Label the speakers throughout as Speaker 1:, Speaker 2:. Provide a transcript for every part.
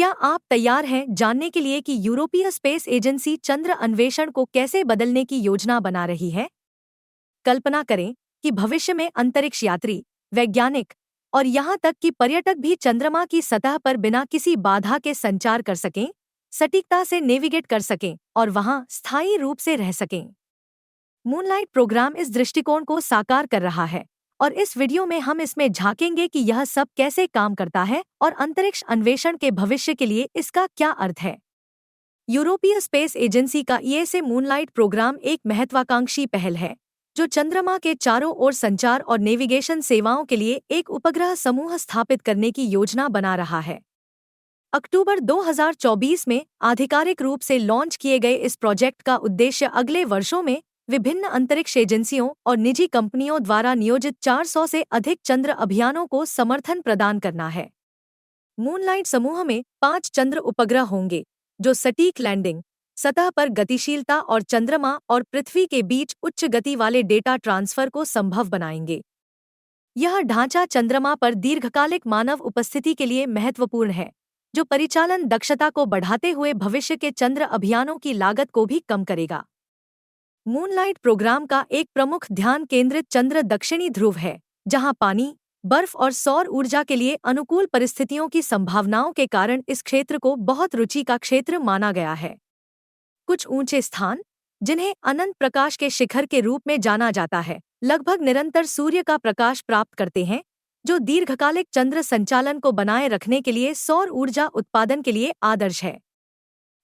Speaker 1: क्या आप तैयार हैं जानने के लिए कि यूरोपीय स्पेस एजेंसी चंद्र अन्वेषण को कैसे बदलने की योजना बना रही है? कल्पना करें कि भविष्य में अंतरिक्ष यात्री, वैज्ञानिक और यहाँ तक कि पर्यटक भी चंद्रमा की सतह पर बिना किसी बाधा के संचार कर सकें, सटीकता से नेविगेट कर सकें और वहाँ स्थायी रूप से रह सकें। मूनलाइट प्रोग्राम इस दृष्टिकोण को साकार कर रहा है और इस वीडियो में हम इसमें झांकेंगे कि यह सब कैसे काम करता है और अंतरिक्ष अन्वेषण के भविष्य के लिए इसका क्या अर्थ है। यूरोपीय स्पेस एजेंसी का ईएसए मूनलाइट प्रोग्राम एक महत्वाकांक्षी पहल है जो चंद्रमा के चारों ओर संचार और नेविगेशन सेवाओं के लिए एक उपग्रह समूह स्थापित करने की योजना बना रहा है। अक्टूबर 2024 में आधिकारिक रूप से लॉन्च किए गए इस प्रोजेक्ट का उद्देश्य अगले वर्षों में विभिन्न अंतरिक्ष एजेंसियों और निजी कंपनियों द्वारा नियोजित 400 से अधिक चंद्र अभियानों को समर्थन प्रदान करना है। मूनलाइट समूह में 5 चंद्र उपग्रह होंगे जो सटीक लैंडिंग, सतह पर गतिशीलता और चंद्रमा और पृथ्वी के बीच उच्च गति वाले डेटा ट्रांसफर को संभव बनाएंगे। यह ढांचा चंद्रमा पर दीर्घकालिक मानव उपस्थिति के लिए महत्वपूर्ण है, जो परिचालन दक्षता को बढ़ाते हुए भविष्य के चंद्र अभियानों की लागत को भी कम करेगा। मूनलाइट प्रोग्राम का एक प्रमुख ध्यान केंद्रित चंद्र दक्षिणी ध्रुव है, जहां पानी, बर्फ और सौर ऊर्जा के लिए अनुकूल परिस्थितियों की संभावनाओं के कारण इस क्षेत्र को बहुत रुचि का क्षेत्र माना गया है। कुछ ऊंचे स्थान, जिन्हें अनंत प्रकाश के शिखर के रूप में जाना जाता है, लगभग निरंतर सूर्य का प्रकाश प्राप्त करते हैं, जो दीर्घकालिक चंद्र संचालन को बनाए रखने के लिए सौर ऊर्जा उत्पादन के लिए आदर्श है।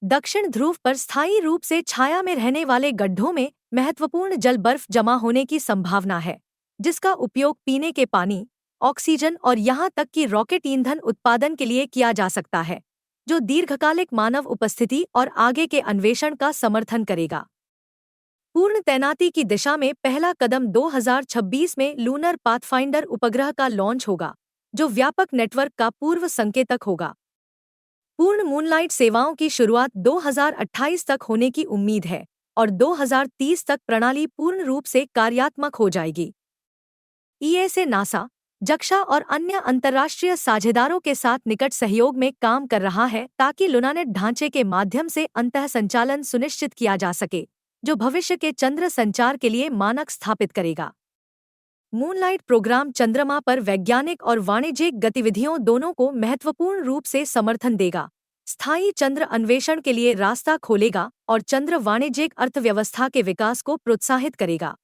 Speaker 1: दक्षिण ध्रुव पर स्थायी रूप से छाया में रहने वाले गड्ढों में महत्वपूर्ण जल बर्फ जमा होने की संभावना है, जिसका उपयोग पीने के पानी, ऑक्सीजन और यहाँ तक कि रॉकेट ईंधन उत्पादन के लिए किया जा सकता है, जो दीर्घकालिक मानव उपस्थिति और आगे के अन्वेषण का समर्थन करेगा। पूर्ण तैनाती की दिशा में पहला कदम 2026 में लूनर पाथफाइंडर उपग्रह का लॉन्च होगा, जो व्यापक नेटवर्क का पूर्व संकेतक होगा। पूर्ण मूनलाइट सेवाओं की शुरुआत 2028 तक होने की उम्मीद है और 2030 तक प्रणाली पूर्ण रूप से कार्यात्मक हो जाएगी। ईएसए नासा, जक्षा और अन्य अंतर्राष्ट्रीय साझेदारों के साथ निकट सहयोग में काम कर रहा है ताकि लूनानेट ढांचे के माध्यम से अंतः संचालन सुनिश्चित किया जा सके, जो भविष्य के चंद्र संचार के लिए मानक स्थापित करेगा। मूनलाइट प्रोग्राम चंद्रमा पर वैज्ञानिक और वाणिज्यिक गतिविधियों दोनों को महत्वपूर्ण रूप से समर्थन देगा, स्थायी चंद्र अन्वेषण के लिए रास्ता खोलेगा और चंद्र वाणिज्यिक अर्थव्यवस्था के विकास को प्रोत्साहित करेगा।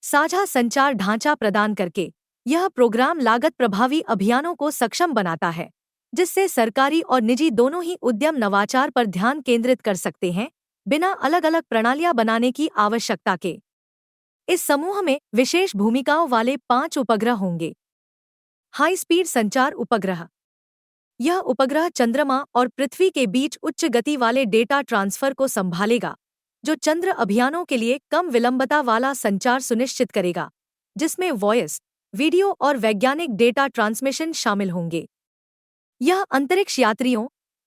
Speaker 1: साझा संचार ढांचा प्रदान करके यह प्रोग्राम लागत प्रभावी अभियानों को सक्षम बनाता है, जिससे सरकारी और निजी दोनों ही उद्यम नवाचार पर ध्यान केंद्रित कर सकते हैं, बिना अलग-अलग प्रणालियां बनाने की आवश्यकता के। इस समूह में विशेष भूमिकाओं वाले 5 उपग्रह होंगे। हाई स्पीड संचार उपग्रह। यह उपग्रह चंद्रमा और पृथ्वी के बीच उच्च गति वाले डेटा ट्रांसफर को संभालेगा, जो चंद्र अभियानों के लिए कम विलंबता वाला संचार सुनिश्चित करेगा, जिसमें वॉयस, वीडियो और वैज्ञानिक डेटा ट्रांसमिशन शामिल होंगे। यह अंतरिक्ष यात्रियों,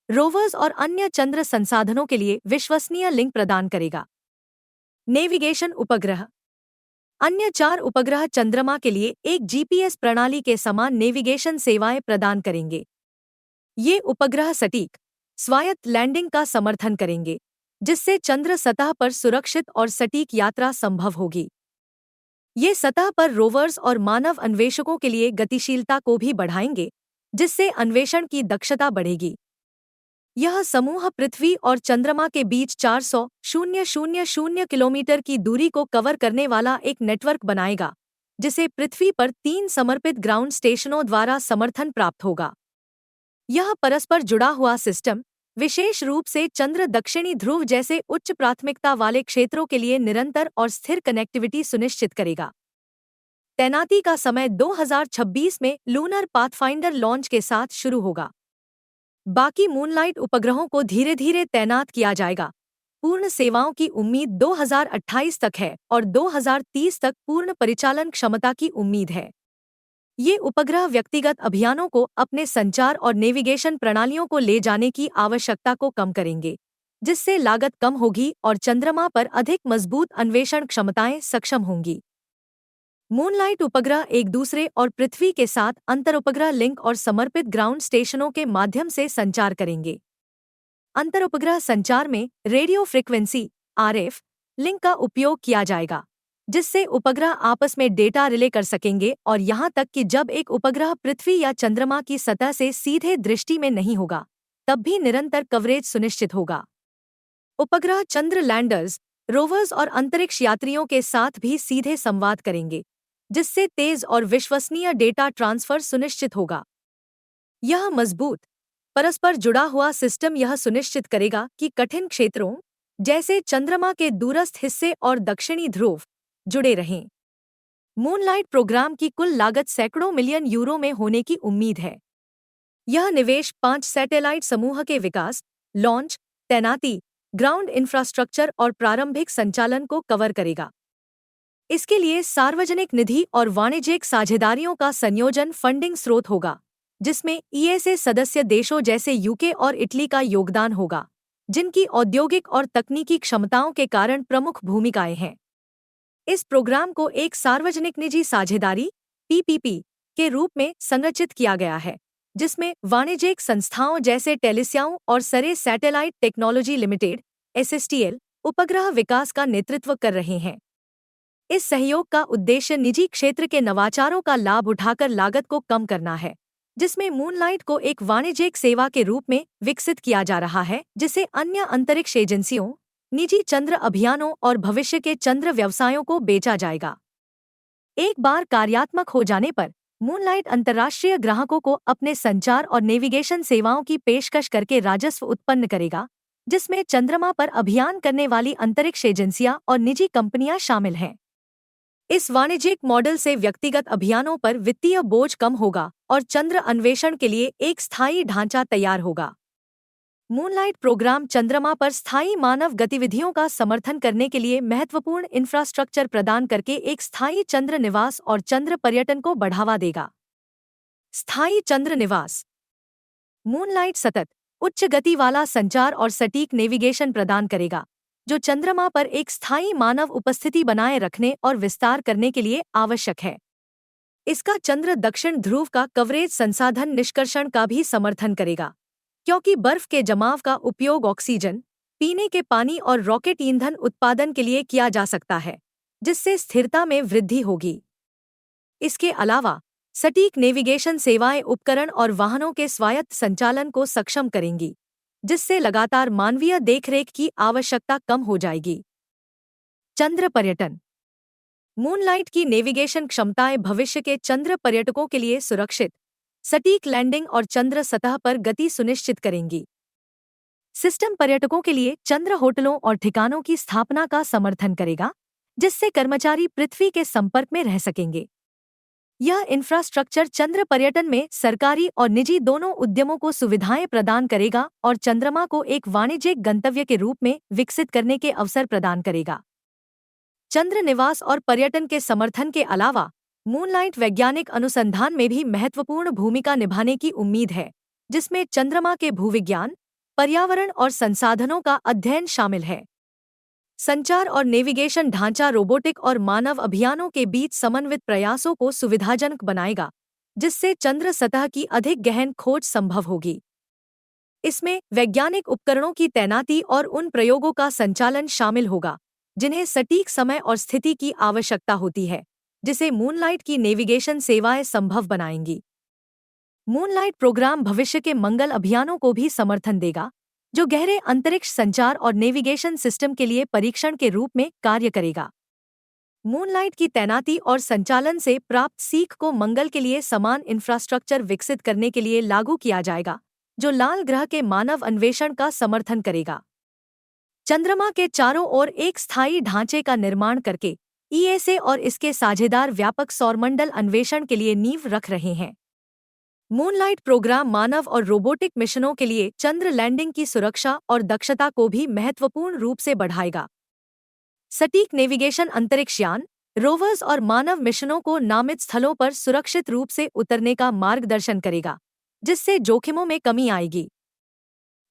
Speaker 1: रोवर्स और अन्य चंद्र संसाधनों के लिए विश्वसनीय लिंक प्रदान करेगा। नेविगेशन उपग्रह। अन्य 4 उपग्रह चंद्रमा के लिए एक जीपीएस प्रणाली के समान नेविगेशन सेवाएं प्रदान करेंगे। ये उपग्रह सटीक, स्वायत्त लैंडिंग का समर्थन करेंगे, जिससे चंद्र सतह पर सुरक्षित और सटीक यात्रा संभव होगी। ये सतह पर रोवर्स और मानव अन्वेषकों के लिए गतिशीलता को भी बढ़ाएंगे, जिससे अन्वेषण की दक्षता बढ़ेगी। यह समूह पृथ्वी और चंद्रमा के बीच 400,000 किलोमीटर की दूरी को कवर करने वाला एक नेटवर्क बनाएगा, जिसे पृथ्वी पर 3 समर्पित ग्राउंड स्टेशनों द्वारा समर्थन प्राप्त होगा। यह परस्पर जुड़ा हुआ सिस्टम विशेष रूप से चंद्र दक्षिणी ध्रुव जैसे उच्च प्राथमिकता वाले क्षेत्रों के लिए निरंतर और स्थिर कनेक्टिविटी सुनिश्चित करेगा। तैनाती का समय 2026 में लूनर पाथफाइंडर लॉन्च के साथ शुरू होगा। बाकी मूनलाइट उपग्रहों को धीरे धीरे तैनात किया जाएगा। पूर्ण सेवाओं की उम्मीद 2028 तक है और 2030 तक पूर्ण परिचालन क्षमता की उम्मीद है। ये उपग्रह व्यक्तिगत अभियानों को अपने संचार और नेविगेशन प्रणालियों को ले जाने की आवश्यकता को कम करेंगे, जिससे लागत कम होगी और चंद्रमा पर अधिक मजबूत अन्वेषण क्षमताएं सक्षम होंगी। मूनलाइट उपग्रह एक दूसरे और पृथ्वी के साथ अंतरुपग्रह लिंक और समर्पित ग्राउंड स्टेशनों के माध्यम से संचार करेंगे। अंतरुपग्रह संचार में रेडियो फ्रिक्वेंसी आरएफ लिंक का उपयोग किया जाएगा, जिससे उपग्रह आपस में डेटा रिले कर सकेंगे और यहां तक कि जब एक उपग्रह पृथ्वी या चंद्रमा की सतह से सीधे दृष्टि में नहीं होगा, तब भी निरंतर कवरेज सुनिश्चित होगा। उपग्रह चंद्र लैंडर्स, रोवर्स और अंतरिक्ष यात्रियों के साथ भी सीधे संवाद करेंगे, जिससे तेज और विश्वसनीय डेटा ट्रांसफर सुनिश्चित होगा। यह मजबूत, परस्पर जुड़ा हुआ सिस्टम यह सुनिश्चित करेगा कि कठिन क्षेत्रों जैसे चंद्रमा के दूरस्थ हिस्से और दक्षिणी ध्रुव जुड़े रहें। मूनलाइट प्रोग्राम की कुल लागत सैकड़ों मिलियन यूरो में होने की उम्मीद है। यह निवेश 5 सैटेलाइट समूह के विकास, लॉन्च, तैनाती, ग्राउंड इंफ्रास्ट्रक्चर और प्रारंभिक संचालन को कवर करेगा। इसके लिए सार्वजनिक निधि और वाणिज्यिक साझेदारियों का संयोजन फंडिंग स्रोत होगा, जिसमें ईएसए सदस्य देशों जैसे यूके और इटली का योगदान होगा, जिनकी औद्योगिक और तकनीकी क्षमताओं के कारण प्रमुख भूमिकाएं हैं। इस प्रोग्राम को एक सार्वजनिक निजी साझेदारी पीपीपी के रूप में संरचित किया गया है, जिसमें वाणिज्यिक संस्थाओं जैसे टेलीसियाओं और सरे सैटेलाइट टेक्नोलॉजी लिमिटेड एसएसटीएल उपग्रह विकास का नेतृत्व कर रहे हैं। इस सहयोग का उद्देश्य निजी क्षेत्र के नवाचारों का लाभ उठाकर लागत को कम करना है, जिसमें मूनलाइट को एक वाणिज्यिक सेवा के रूप में विकसित किया जा रहा है, जिसे अन्य अंतरिक्ष एजेंसियों, निजी चंद्र अभियानों और भविष्य के चंद्र व्यवसायों को बेचा जाएगा। एक बार कार्यात्मक हो जाने पर मूनलाइट अंतर्राष्ट्रीय ग्राहकों को अपने संचार और नेविगेशन सेवाओं की पेशकश करके राजस्व उत्पन्न करेगा, जिसमें चंद्रमा पर अभियान करने वाली अंतरिक्ष एजेंसियां और निजी कंपनियां शामिल हैं। इस वाणिज्यिक मॉडल से व्यक्तिगत अभियानों पर वित्तीय बोझ कम होगा और चंद्र अन्वेषण के लिए एक स्थायी ढांचा तैयार होगा। मूनलाइट प्रोग्राम चंद्रमा पर स्थायी मानव गतिविधियों का समर्थन करने के लिए महत्वपूर्ण इंफ्रास्ट्रक्चर प्रदान करके एक स्थायी चंद्र निवास और चंद्र पर्यटन को बढ़ावा देगा। स्थायी चंद्र निवास। मूनलाइट सतत, उच्च गति वाला संचार और सटीक नेविगेशन प्रदान करेगा, जो चंद्रमा पर एक स्थायी मानव उपस्थिति बनाए रखने और विस्तार करने के लिए आवश्यक है। इसका चंद्र दक्षिण ध्रुव का कवरेज संसाधन निष्कर्षण का भी समर्थन करेगा, क्योंकि बर्फ के जमाव का उपयोग ऑक्सीजन, पीने के पानी और रॉकेट ईंधन उत्पादन के लिए किया जा सकता है, जिससे स्थिरता में वृद्धि होगी। इसके अलावा सटीक नेविगेशन सेवाएं उपकरण और वाहनों के स्वायत्त संचालन को सक्षम करेंगी, जिससे लगातार मानवीय देखरेख की आवश्यकता कम हो जाएगी। चंद्र पर्यटन। मूनलाइट की नेविगेशन क्षमताएं भविष्य के चंद्र पर्यटकों के लिए सुरक्षित, सटीक लैंडिंग और चंद्र सतह पर गति सुनिश्चित करेंगी। सिस्टम पर्यटकों के लिए चंद्र होटलों और ठिकानों की स्थापना का समर्थन करेगा, जिससे कर्मचारी पृथ्वी के संपर्क में रह सकेंगे। यह इंफ्रास्ट्रक्चर चंद्र पर्यटन में सरकारी और निजी दोनों उद्यमों को सुविधाएं प्रदान करेगा और चंद्रमा को एक वाणिज्यिक गंतव्य के रूप में विकसित करने के अवसर प्रदान करेगा। चंद्र निवास और पर्यटन के समर्थन के अलावा मूनलाइट वैज्ञानिक अनुसंधान में भी महत्वपूर्ण भूमिका निभाने की उम्मीद है, जिसमें चंद्रमा के भूविज्ञान, पर्यावरण और संसाधनों का अध्ययन शामिल है। संचार और नेविगेशन ढांचा रोबोटिक और मानव अभियानों के बीच समन्वित प्रयासों को सुविधाजनक बनाएगा, जिससे चंद्र सतह की अधिक गहन खोज संभव होगी। इसमें वैज्ञानिक उपकरणों की तैनाती और उन प्रयोगों का संचालन शामिल होगा, जिन्हें सटीक समय और स्थिति की आवश्यकता होती है, जिसे मूनलाइट की नेविगेशन सेवाएं संभव बनाएंगी। मूनलाइट प्रोग्राम भविष्य के मंगल अभियानों को भी समर्थन देगा, जो गहरे अंतरिक्ष संचार और नेविगेशन सिस्टम के लिए परीक्षण के रूप में कार्य करेगा। मूनलाइट की तैनाती और संचालन से प्राप्त सीख को मंगल के लिए समान इंफ्रास्ट्रक्चर विकसित करने के लिए लागू किया जाएगा, जो लाल ग्रह के मानव अन्वेषण का समर्थन करेगा। चंद्रमा के चारों ओर एक स्थायी ढांचे का निर्माण करके ईएसए और इसके साझेदार व्यापक सौरमंडल अन्वेषण के लिए नींव रख रहे हैं। मूनलाइट प्रोग्राम मानव और रोबोटिक मिशनों के लिए चंद्र लैंडिंग की सुरक्षा और दक्षता को भी महत्वपूर्ण रूप से बढ़ाएगा। सटीक नेविगेशन अंतरिक्ष यान, रोवर्स और मानव मिशनों को नामित स्थलों पर सुरक्षित रूप से उतरने का मार्गदर्शन करेगा, जिससे जोखिमों में कमी आएगी।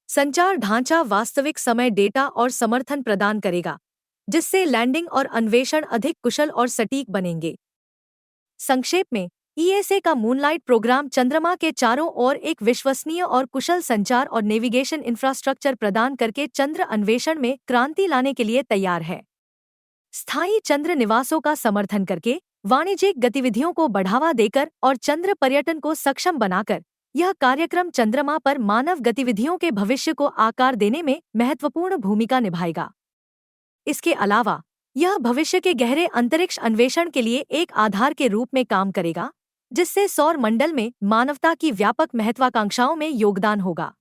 Speaker 1: संचार ढांचा वास्तविक समय डेटा और समर्थन प्रदान करेगा, जिससे लैंडिंग और अन्वेषण अधिक कुशल और सटीक बनेंगे। संक्षेप में, ईएसए का मूनलाइट प्रोग्राम चंद्रमा के चारों ओर एक विश्वसनीय और कुशल संचार और नेविगेशन इंफ्रास्ट्रक्चर प्रदान करके चंद्र अन्वेषण में क्रांति लाने के लिए तैयार है। स्थायी चंद्र निवासों का समर्थन करके, वाणिज्यिक गतिविधियों को बढ़ावा देकर और चंद्र पर्यटन को सक्षम बनाकर, यह कार्यक्रम चंद्रमा पर मानव गतिविधियों के भविष्य को आकार देने में महत्वपूर्ण भूमिका निभाएगा। इसके अलावा, यह भविष्य के गहरे अंतरिक्ष अन्वेषण के लिए एक आधार के रूप में काम करेगा, जिससे सौर मंडल में मानवता की व्यापक महत्वाकांक्षाओं में योगदान होगा।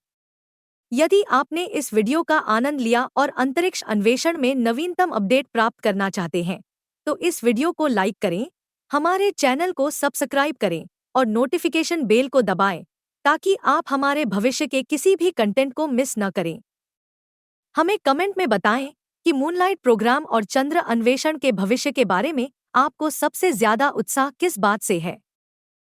Speaker 1: यदि आपने इस वीडियो का आनंद लिया और अंतरिक्ष अन्वेषण में नवीनतम अपडेट प्राप्त करना चाहते हैं, तो इस वीडियो को लाइक करें, हमारे चैनल को सब्सक्राइब करें और नोटिफिकेशन बेल को दबाएं, ताकि आप हमारे भविष्य के किसी भी कंटेंट को मिस न करें। हमें कमेंट में बताएं कि मूनलाइट प्रोग्राम और चंद्र अन्वेषण के भविष्य के बारे में आपको सबसे ज्यादा उत्साह किस बात से है।